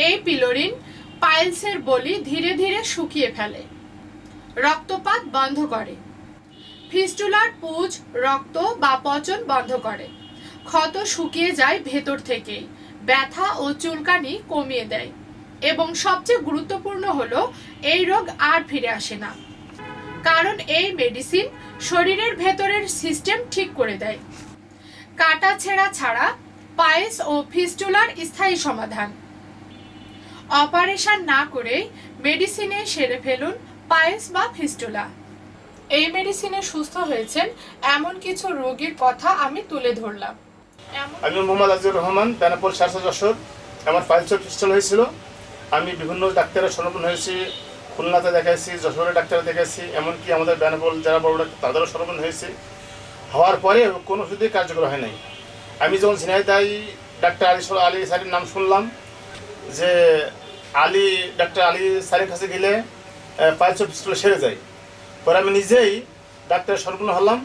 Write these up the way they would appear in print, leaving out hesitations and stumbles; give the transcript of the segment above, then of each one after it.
এই পিলোরিন পাইলসের বলি ধীরে ধীরে শুকিয়ে ফেলে, রক্তপাত বন্ধ করে, ফিস্টুলার পুঁজ, রক্ত বা পচন বন্ধ করে, ক্ষত শুকিয়ে যায় ভেতর থেকেই, ব্যথা ও চুলকানি কমিয়ে দেয় এবং সবচেয়ে গুরুত্বপূর্ণ হলো এই রোগ আর ফিরে আসে না, কারণ এই মেডিসিন শরীরের ভেতরের সিস্টেম ঠিক করে দেয়। কাটা ছেঁড়া ছাড়া পাইলস ও ফিস্টুলার স্থায়ী সমাধান। অপারেশন না করে মেডিসিনে সেরে ফেলুন পাইলস বা ফিস্টুলা। এই মেডিসিনে সুস্থ হয়েছেন এমন কিছু রোগীর কথা আমি তুলে ধরলাম। আমি মোহাম্মদ আজিজুর রহমান, বেনাপোল শারসা যশোর। আমার পাইলস ও ফিস্টুলা হয়েছিল। আমি বিভিন্ন ডাক্তারের শরণাপন্ন হয়েছি, খুলনাতে দেখাইছি, যশোরের ডাক্তার দেখাইছি, এমনকি আমাদের বেনাপোল যারা বড় ডাক্তার তাদেরও শরণাপন্ন হয়েছি। হওয়ার পরে কোনো ওষুধই কার্যকর হয় নাই। আমি যখন ঝিনাইদহ ডাক্তার আলী স্যারের নাম শুনলাম যে ডাক্তার আলী স্যারের কাছে গেলে পাইলস ও ফিস্টুলা সেরে যায়, পরে আমি নিজেই ডাক্তার শরণাপন্ন হলাম।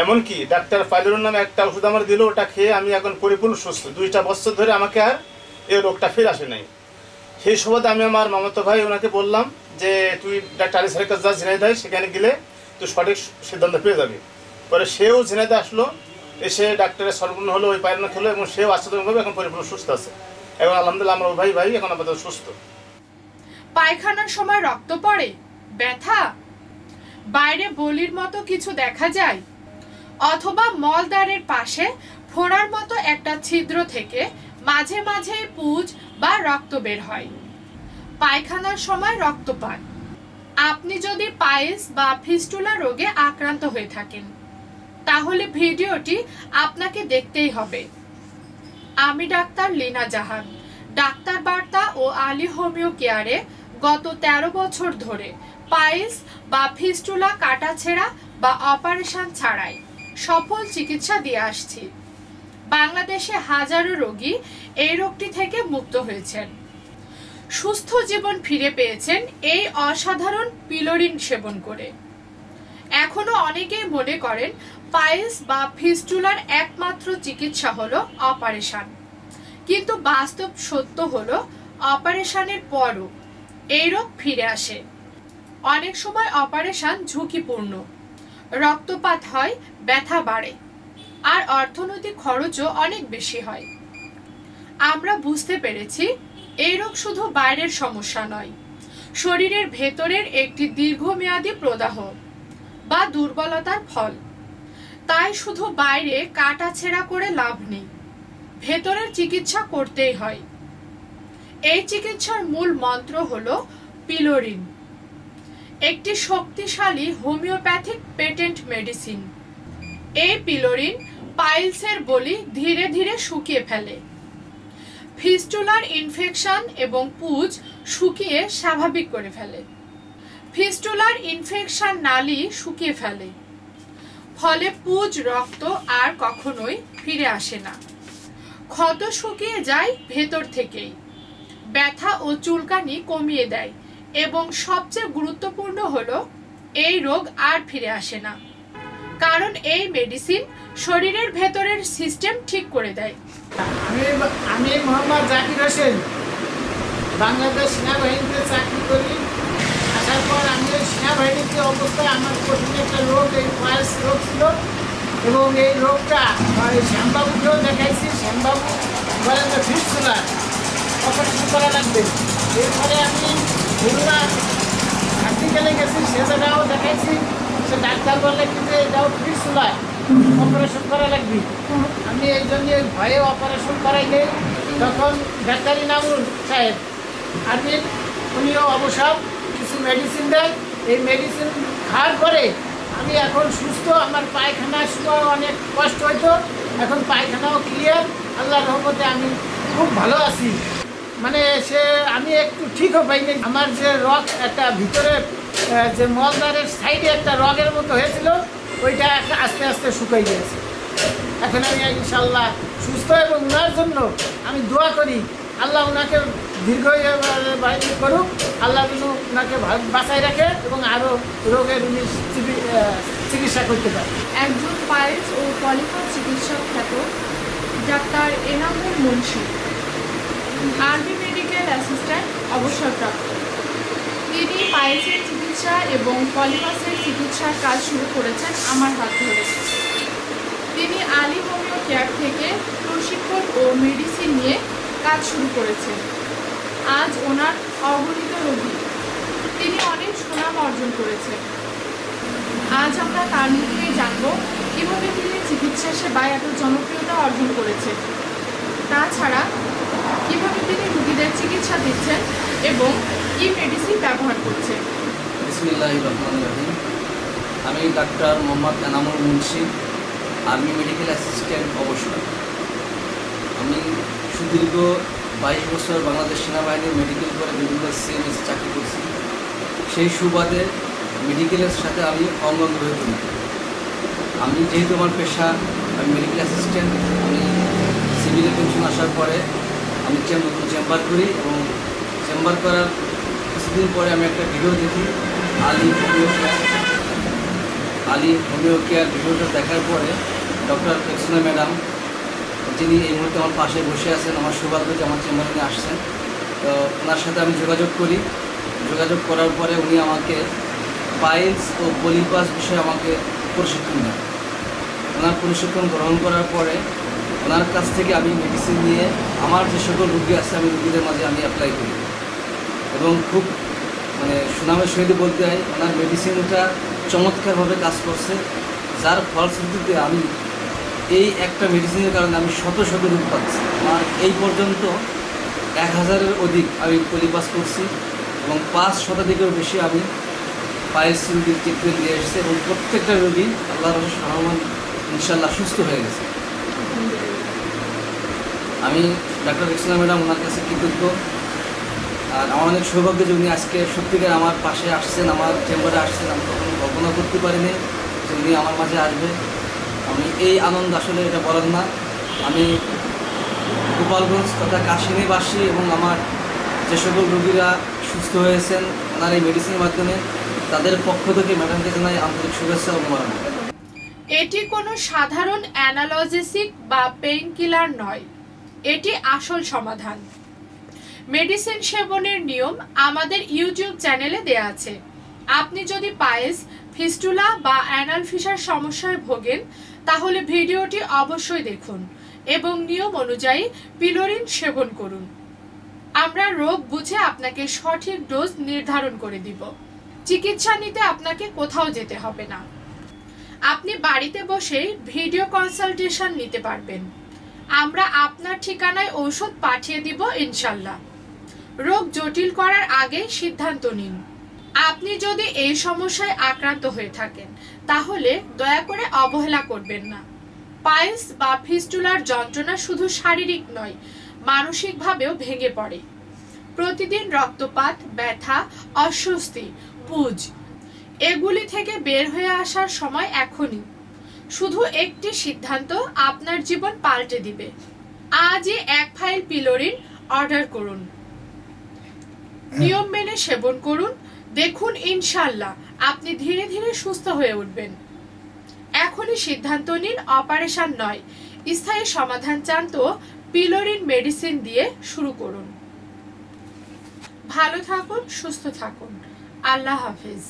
এমনকি ডাক্তার ফাইলুর নামে একটা ওষুধ আমার দিল, ওটা খেয়ে আমি এখন পরিপূর্ণ সুস্থ। 2টা বছর ধরে আমাকে আর এই রোগটা ফিরে আসে নাই। সেই সুবাদে আমি আমার মামাতো ভাই ওনাকে বললাম যে তুই ডাক্তার আলী স্যারের কাছে যা ঝিনাইদহ, সেখানে গেলে তুই সঠিক সিদ্ধান্ত পেয়ে যাবি। পরে সেও ঝিনাইদহ আসলো, এসে ডাক্তারের শরণাপন্ন হলো, ওই পায়রানা খেলো এবং সেও আশ্চর্যভাবে এখন পরিপূর্ণ সুস্থ আছে। এবং আলহামদুলিল্লাহ আমার ভাই এখন আপাতত সুস্থ। পায়খানার সময় রক্ত পড়ে, ব্যথা, বাইরে বলির মতো কিছু দেখা যায়, অথবা মলদ্বারের পাশে ফোঁড়ার মতো একটা ছিদ্র থেকে মাঝে মাঝে পুঁজ বা রক্ত বের হয়, পায়খানার সময় রক্তপাত। আপনি যদি পাইলস বা ফিস্টুলা রোগে আক্রান্ত হয়ে থাকেন তাহলে ভিডিওটি আপনাকে দেখতেই হবে। আমি ডাক্তার লীনা জাহান, ডাক্তার বার্তা ও আলী হোমিও কেয়ারে গত 13 বছর ধরে পাইলস বা ফিস্টুলা কাটাছেঁড়া বা অপারেশন ছাড়াই সফল চিকিৎসা দিয়ে আসছি। বাংলাদেশে হাজারো রোগী এই রোগটি থেকে মুক্ত হয়েছেন, সুস্থ জীবন ফিরে পেয়েছেন এই অসাধারণ পিলোরিন সেবন করে। এখনো অনেকেই মনে করেন পাইলস বা ফিস্টুলার একমাত্র চিকিৎসা হলো অপারেশন, কিন্তু বাস্তব সত্য হলো অপারেশনের পরও এই রোগ ফিরে আসে। অনেক সময় অপারেশন ঝুঁকিপূর্ণ, রক্তপাত হয়, ব্যথা বাড়ে, আর অর্থনৈতিক খরচও অনেক বেশি হয়। আমরা বুঝতে পেরেছি এই রোগ শুধু বাইরের সমস্যা নয়, শরীরের ভেতরের একটি দীর্ঘমেয়াদী প্রদাহ বা দুর্বলতার ফল। তাই শুধু বাইরে কাটাছেঁড়া করে লাভ নেই, ভেতরের চিকিৎসা করতেই হয়। এই চিকিৎসার মূল মন্ত্র হলো পিলোরিন, একটি শক্তিশালী হোমিওপ্যাথিক পেটেন্ট মেডিসিন। এই পিলোরিন পাইলসের বলি ধীরে ধীরে শুকিয়ে ফেলে, ফিস্টুলার ইনফেকশন এবং পুঁজ শুকিয়ে স্বাভাবিক করে ফেলে, ফিস্টুলার ইনফেকশন নালী শুকিয়ে ফেলে, ফলে পুঁজ, রক্ত আর কখনোই ফিরে আসে না, ক্ষত শুকিয়ে যায় ভেতর থেকেই, ব্যথা ও চুলকানি কমিয়ে দেয় এবং সবচেয়ে গুরুত্বপূর্ণ হলো এই রোগ আর ফিরে আসে না, কারণ এই মেডিসিন শরীরের ভেতরের সিস্টেম ঠিক করে দেয়। আমি মোহাম্মদ জাকির হোসেন, বাংলাদেশ সেনাবাহিনীতে চাকরি করি। আসার পর আমি সেনাবাহিনীতে অবস্থায় আমার কঠিন একটা রোগ, এই পাইলস রোগ ছিল এবং এই রোগটা শ্যামবাবুকেও দেখাইছি। শ্যামবাবু বলেন যে ফিস্টুলা অপারেশন করা লাগবে। এরপরে আমি খুলনা হসপিটালে গেছি, সে জায়গাও দেখাইছি। সে ডাক্তার বললে কিন্তু এটাও ফিস্টুলা অপারেশন করা লাগবে। আমি এই জন্য ভয়ে অপারেশন করাই নেই। তখন ডাক্তার ইনামুল সাহেব আর্মির, উনিও অবসর কিছু মেডিসিন দেয়। এই মেডিসিন খাওয়ার পরে আমি এখন সুস্থ। আমার পায়খানার সময় অনেক কষ্ট হইতো, এখন পায়খানাও ক্লিয়ার, আল্লাহর রহমতে আমি খুব ভালো আছি। মানে আমি একটু ঠিকও পাইনি। আমার যে রগ একটা ভিতরে যে মলদ্বারের সাইডে একটা রগের মতো হয়েছিল, ওইটা আস্তে আস্তে শুকাই গিয়েছে। এখন আমি ইনশাল্লাহ সুস্থ এবং ওনার জন্য আমি দোয়া করি আল্লাহ ওনাকে দীর্ঘ করুক, আল্লাহ যেন ওনাকে বাঁচাই রাখে এবং আরও রোগের উনি চিকিৎসা করতে পারে। একজন পাইলস ও পলিফা চিকিৎসক খ্যাত doctor Enamul Munshi army medical assistant অবসরপ্রাপ্ত। তিনি পাইলসের চিকিৎসা এবং পলিপাসের চিকিৎসার কাজ শুরু করেছেন আমার হাত ধরে। তিনি আলী হোমিও কেয়ার থেকে প্রশিক্ষণ ও মেডিসিন নিয়ে কাজ শুরু করেছেন। আজ ওনার অগণিত রোগী, তিনি অনেক সুনাম অর্জন করেছেন। আজ আমরা তার মুখ থেকে জানব কীভাবে তিনি চিকিৎসা সেবায় এত জনপ্রিয়তা অর্জন করেছেন, তাছাড়া কীভাবে তিনি রোগীদের চিকিৎসা দিচ্ছেন এবং কি মেডিসিন ব্যবহার করছেন। বিসমিল্লাহির রহমানির রহিম। আমি doctor Mohammad Enamul Munshi, army medical assistant অবসর। আমি সুদীর্ঘ 22 বছর বাংলাদেশ সেনাবাহিনীর মেডিকেল করে বিভিন্ন সিএমএসে চাকরি করছি। সেই সুবাদে মেডিকেলের সাথে আমি অঙ্গাঙ্গ হয়ে পড়ি। আমি যেহেতু আমার পেশা আমি মেডিকেল অ্যাসিস্ট্যান্ট, আমি সিভিলে পেনশন আসার পরে আমি নতুন চেম্বার করি এবং চেম্বার করার কিছুদিন পরে আমি একটা ভিডিও দেখি আলী হোমিও কেয়ার ভিডিওটা দেখার পরে ডক্টর রেক্সোনা ম্যাডাম, যিনি এই মুহূর্তে আমার পাশে বসে আছেন, আমার সৌভাগ্য যে আমার চেম্বারে উনি আসছেন, তো ওনার সাথে আমি যোগাযোগ করি। যোগাযোগ করার পরে উনি আমাকে পাইলস ও পলিপাস বিষয়ে আমাকে প্রশিক্ষণ দেন। ওনার প্রশিক্ষণ গ্রহণ করার পরে ওনার কাছ থেকে আমি মেডিসিন নিয়ে আমার যে সকল রোগী আছে আমি রোগীদের মাঝে আমি অ্যাপ্লাই করি এবং খুব সুনামের সহিত বলতে হয় ওনার মেডিসিনটা চমৎকারভাবে কাজ করছে, যার ফলশ্রুতিতে আমি এই একটা মেডিসিনের কারণে আমি শত শত রোগ পাচ্ছি। আমার এই পর্যন্ত 1000-এর অধিক আমি পলিপাস করছি এবং 5 শতাধিকের বেশি আমি পাইলস রোগীর ট্রিটমেন্ট দিয়ে এসেছি এবং প্রত্যেকটা রোগী আল্লাহর রহমান ইনশাল্লাহ সুস্থ হয়ে গেছে। আমি ডাক্তার রেক্সোনা ম্যাডাম ওনার কাছে কৃতজ্ঞ। আর আমার অনেক সৌভাগ্য যে উনি আজকে সত্যিকার আমার পাশে আসছেন, আমার চেম্বারে আসছেন। আমি কখনো কল্পনা করতে পারিনি যে উনি আমার মাঝে আসবে। আমি এই আনন্দ আসলে এটা বলার না। আমি গোপালগঞ্জ তথা কাশিনীবাসী এবং আমার যে সকল রোগীরা সুস্থ হয়েছেন ওনার এই মেডিসিনের মাধ্যমে, তাদের পক্ষ থেকে ম্যাডামকে জানাই আন্তরিক শুভেচ্ছা ও মোবারক। এটি কোনো সাধারণ অ্যানালজেসিক বা পেইন কিলার নয়, এটি আসল সমাধান। মেডিসিন সেবনের নিয়ম আমাদের ইউটিউব চ্যানেলে দেয়া আছে। আপনি যদি পাইলস, ফিস্টুলা বা অ্যানাল ফিসার সমস্যায় ভোগেন তাহলে ভিডিওটি অবশ্যই দেখুন এবং নিয়ম অনুযায়ী পিলোরিন সেবন করুন। আমরা রোগ বুঝে আপনাকে সঠিক ডোজ নির্ধারণ করে দিব। চিকিৎসা নিতে আপনাকে কোথাও যেতে হবে না। আপনি বাড়িতে বসেই ভিডিও কনসালটেশন নিতে পারবেন। আমরা আপনার ঠিকানায় ঔষধ পাঠিয়ে দিব ইনশাল্লাহ। রোগ জটিল করার আগে সিদ্ধান্ত নিন। আপনি যদি এই সমস্যায় আক্রান্ত হয়ে থাকেন তাহলে দয়া করে অবহেলা করবেন না। পাইলস বা ফিস্টুলার যন্ত্রণা শুধু শারীরিক নয়, মানসিকভাবেও ভেঙে পড়ে। প্রতিদিন রক্তপাত, ব্যথা, অস্বস্তি, পুজ, এগুলি থেকে বের হয়ে আসার সময় এখনই। শুধু একটি সিদ্ধান্ত আপনার জীবন পাল্টে দিবে। আজই 1 ফাইল পিলোরিন অর্ডার করুন, নিয়ম মেনে সেবন করুন। দেখুন ইনশাল্লাহ আপনি ধীরে ধীরে সুস্থ হয়ে উঠবেন। এখনই সিদ্ধান্ত নিন, অপারেশন নয়। স্থায়ী সমাধান চান তো পিলোরিন মেডিসিন দিয়ে শুরু করুন। ভালো থাকুন, সুস্থ থাকুন। আল্লাহ হাফেজ।